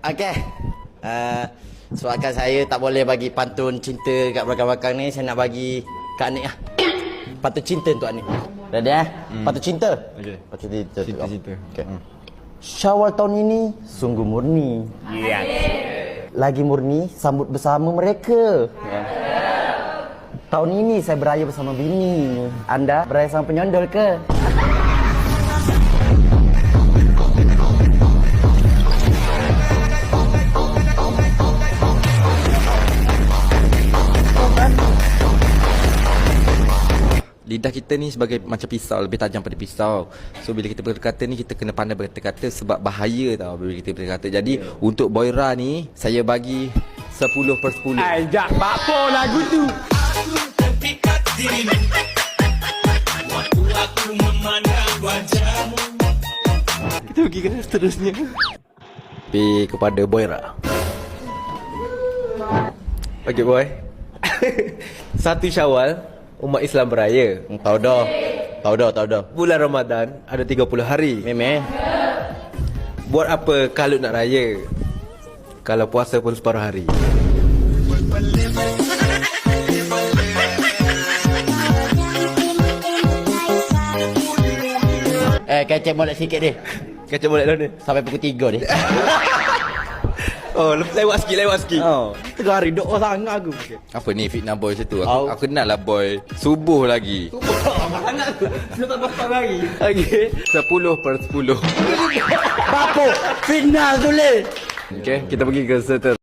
Okey. Sebabkan saya tak boleh bagi pantun cinta kat belakang-belakang ni, saya nak bagi kat Anik lah. Pantun cinta untuk Anik. Ready Pantun cinta? Okey. Pantun cinta. Cinta. Okey. Syawal tahun ini sungguh murni. Yes. Lagi murni sambut bersama mereka. Tahun ini saya beraya bersama bini. Anda beraya sama penyondol ke? Lidah kita ni sebagai macam pisau, lebih tajam pada pisau. So bila kita berkata ni, kita kena pandai berkata-kata sebab bahaya tau bila kita berkata. Jadi untuk Boira ni, saya bagi 10/10. Ajak apa lagu tu? Aku terpikat dirimu, waktu aku memandang wajahmu. Kita pergi ke seterusnya. Tapi kepada Boira. Okay boy. 1 Syawal, umat Islam beraya. Tahu dah. Bulan Ramadan ada 30 hari. Memeh. Buat apa kalau nak raya, kalau puasa pun separuh hari. Kecek molek sikit deh. Kacau boleh dah ni. Sampai pukul 3 deh. Oh, lewat sikit. Oh, 3 hari dok sangat aku. Apa ni fitnah boy macam tu? Oh. Aku kenal lah boy. Subuh lagi. Dia tak pasal lagi. Okay. 10/10. Bapo, final tu le. Okay, kita pergi ke seterusnya.